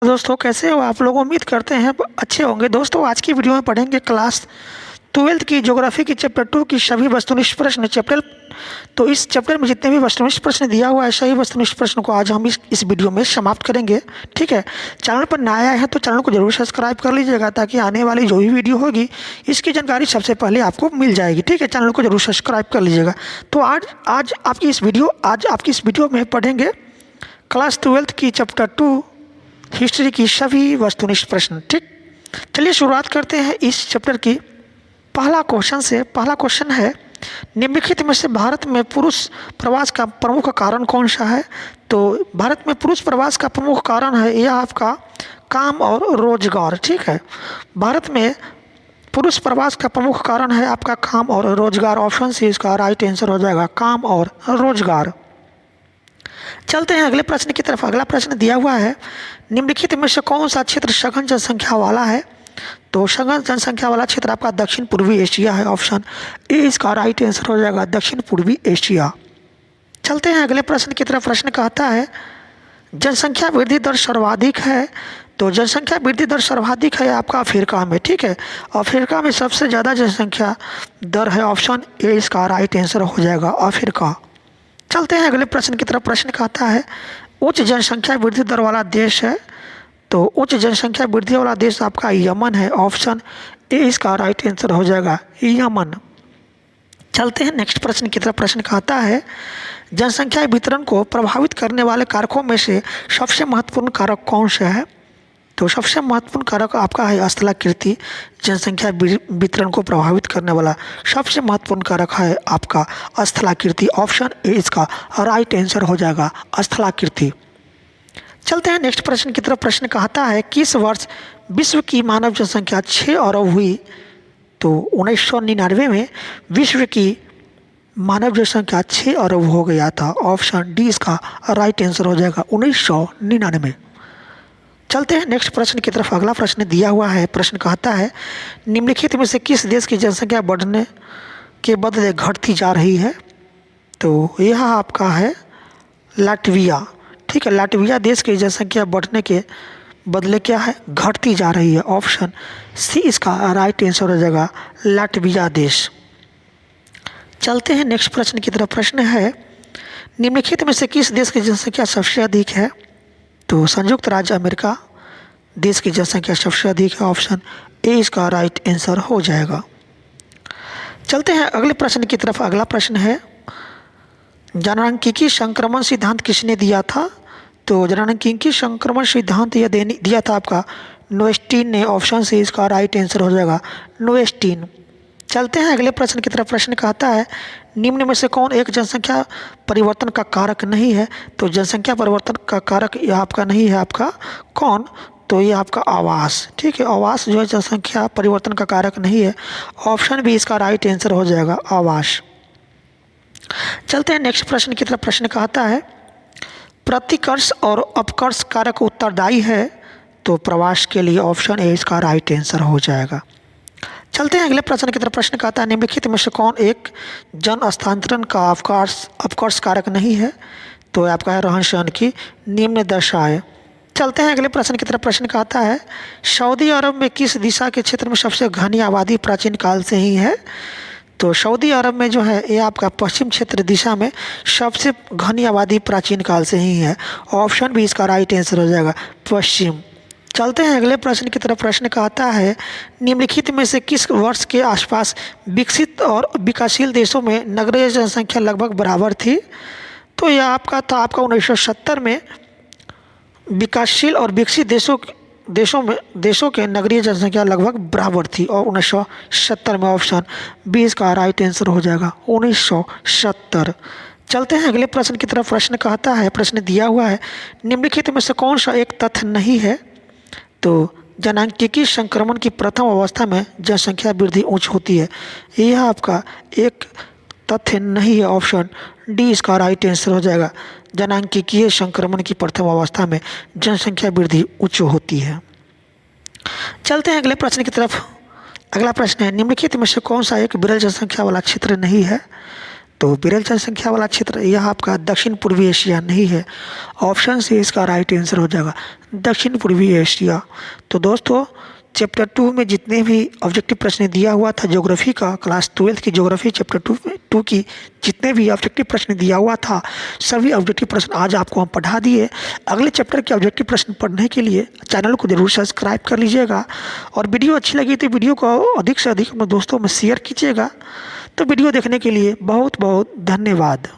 दोस्तों कैसे हो आप लोग। उम्मीद करते हैं अच्छे होंगे। दोस्तों आज की वीडियो में पढ़ेंगे क्लास 12th की ज्योग्राफी की चैप्टर 2 की सभी वस्तुनिष्ठ प्रश्न चैप्टर। तो इस चैप्टर में जितने भी वस्तुनिष्ठ प्रश्न दिया हुआ है सही वस्तुनिष्ठ प्रश्न को आज हम इस वीडियो में समाप्त करेंगे। ठीक है, चैनल पर नया आए हैं तो चैनल को जरूर सब्सक्राइब कर लीजिएगा ताकि आने वाली जो भी वीडियो होगी इसकी जानकारी सबसे पहले आपको मिल जाएगी। ठीक है, चैनल को जरूर सब्सक्राइब कर लीजिएगा। तो आज आपकी इस वीडियो में पढ़ेंगे क्लास 12th की चैप्टर 2 हिस्ट्री की सभी वस्तुनिष्ठ प्रश्न। ठीक, चलिए शुरुआत करते हैं इस चैप्टर की। पहला क्वेश्चन है निम्नलिखित में से भारत में पुरुष प्रवास का प्रमुख कारण कौन सा है। तो भारत में पुरुष प्रवास का प्रमुख कारण है यह आपका काम और रोजगार। ठीक है, भारत में पुरुष प्रवास का प्रमुख कारण है आपका काम और रोजगार। ऑप्शन सी इसका राइट आंसर हो जाएगा, काम और रोजगार। चलते हैं अगले प्रश्न की तरफ। अगला प्रश्न दिया हुआ है निम्नलिखित में से कौन सा क्षेत्र सघन जनसंख्या वाला है। तो सघन जनसंख्या वाला क्षेत्र आपका दक्षिण पूर्वी एशिया है। ऑप्शन ए इसका राइट आंसर हो जाएगा, दक्षिण पूर्वी एशिया। चलते हैं अगले प्रश्न की तरफ। प्रश्न कहता है जनसंख्या वृद्धि दर सर्वाधिक है। तो जनसंख्या वृद्धि दर सर्वाधिक है आपका अफ्रीका में। ठीक है, अफ्रीका में सबसे ज़्यादा जनसंख्या दर है। ऑप्शन ए इसका राइट आंसर हो जाएगा, अफ्रीका। चलते हैं अगले प्रश्न की तरफ। प्रश्न कहता है उच्च जनसंख्या वृद्धि दर वाला देश है। तो उच्च जनसंख्या वृद्धि वाला देश आपका यमन है। ऑप्शन ए इसका राइट आंसर हो जाएगा, यमन। चलते हैं नेक्स्ट प्रश्न की तरफ। प्रश्न कहता है जनसंख्या वितरण को प्रभावित करने वाले कारकों में से सबसे महत्वपूर्ण कारक कौन सा है। तो सबसे महत्वपूर्ण कारक आपका है स्थलाकृति। जनसंख्या वितरण को प्रभावित करने वाला सबसे महत्वपूर्ण कारक है आपका स्थलाकृति। ऑप्शन ए इसका राइट आंसर हो जाएगा, स्थलाकृति। चलते हैं नेक्स्ट प्रश्न की तरफ। प्रश्न कहता है किस वर्ष विश्व की मानव जनसंख्या 6 अरब हुई। तो 1999 में विश्व की मानव जनसंख्या 6 अरब हो गया था। ऑप्शन डी इसका राइट आंसर हो जाएगा, 1999। चलते हैं नेक्स्ट प्रश्न की तरफ। अगला प्रश्न दिया हुआ है। प्रश्न कहता है निम्नलिखित में से किस देश की जनसंख्या बढ़ने के बदले घटती जा रही है। तो यह आपका है लाटविया। ठीक है, लाटविया देश की जनसंख्या बढ़ने के बदले क्या है, घटती जा रही है। ऑप्शन सी इसका राइट आंसर हो जाएगा, लाटविया देश। चलते हैं नेक्स्ट प्रश्न की तरफ। प्रश्न है निम्नलिखित में से किस देश की जनसंख्या सबसे अधिक है। तो संयुक्त राज्य अमेरिका देश की जनसंख्या सबसे अधिक है। ऑप्शन ए इसका राइट आंसर हो जाएगा। चलते हैं अगले प्रश्न की तरफ। अगला प्रश्न है जनसांख्यिकी संक्रमण सिद्धांत किसने दिया था। तो जनसांख्यिकी संक्रमण सिद्धांत यह दिया था आपका नोएस्टीन ने। ऑप्शन सी इसका राइट आंसर हो जाएगा, नोएस्टीन। चलते हैं अगले प्रश्न की तरफ। प्रश्न कहता है निम्न में से कौन एक जनसंख्या परिवर्तन का कारक नहीं है। तो जनसंख्या परिवर्तन का कारक यह आपका नहीं है, आपका कौन। तो ये आपका आवास। ठीक है, आवास जो है जनसंख्या परिवर्तन का कारक नहीं है। ऑप्शन बी इसका राइट आंसर हो जाएगा, आवास। चलते हैं नेक्स्ट प्रश्न की तरफ। प्रश्न कहता है प्रतिकर्ष और अपकर्ष कारक उत्तरदायी है। तो प्रवास के लिए ऑप्शन ए इसका राइट आंसर हो जाएगा। चलते हैं अगले प्रश्न की तरफ। प्रश्न कहता है निम्नलिखित में से कौन एक जन हस्तांतरण का अपकर्ष कारक नहीं है। तो आपका है रहन सहन की निम्न दशाएं। चलते हैं अगले प्रश्न की तरफ। प्रश्न कहता है सऊदी अरब में किस दिशा के क्षेत्र में सबसे घनी आबादी प्राचीन काल से ही है। तो सऊदी अरब में जो है ये आपका पश्चिम क्षेत्र दिशा में सबसे घनी आबादी प्राचीन काल से ही है। ऑप्शन भी इसका राइट आंसर हो जाएगा, पश्चिम। चलते हैं अगले प्रश्न की तरफ। प्रश्न कहता है निम्नलिखित में से किस वर्ष के आसपास विकसित और विकासशील देशों में नगरीय जनसंख्या लगभग बराबर थी। तो यह आपका था आपका 1970 में विकासशील और विकसित देशों के नगरीय जनसंख्या लगभग बराबर थी। और 1970 में ऑप्शन बी इसका राइट आंसर हो जाएगा, 1970। चलते हैं अगले प्रश्न की तरफ। प्रश्न कहता है प्रश्न दिया हुआ है निम्नलिखित में से कौन सा एक तथ्य नहीं है। तो जनसांख्यिकी संक्रमण की प्रथम अवस्था में जनसंख्या वृद्धि उच्च होती है। यह आपका एक तथ्य नहीं है। ऑप्शन डी इसका राइट आंसर हो जाएगा, जनसांख्यिकीय संक्रमण की प्रथम अवस्था में जनसंख्या वृद्धि उच्च होती है। चलते हैं अगले प्रश्न की तरफ। अगला प्रश्न है निम्नलिखित में से कौन सा एक विरल जनसंख्या वाला क्षेत्र नहीं है। तो विरल जनसंख्या वाला क्षेत्र यह आपका दक्षिण पूर्वी एशिया नहीं है। ऑप्शन सी इसका राइट आंसर हो जाएगा, दक्षिण पूर्वी एशिया। तो दोस्तों चैप्टर 2 में जितने भी ऑब्जेक्टिव प्रश्न दिया हुआ था ज्योग्राफी का, क्लास 12 की ज्योग्राफी चैप्टर 2 की जितने भी ऑब्जेक्टिव प्रश्न दिया हुआ था, सभी ऑब्जेक्टिव प्रश्न आज आपको हम पढ़ा दिए। अगले चैप्टर के ऑब्जेक्टिव प्रश्न पढ़ने के लिए चैनल को जरूर सब्सक्राइब कर लीजिएगा, और वीडियो अच्छी लगी तो वीडियो को अधिक से अधिक अपने दोस्तों में शेयर कीजिएगा। तो वीडियो देखने के लिए बहुत बहुत धन्यवाद।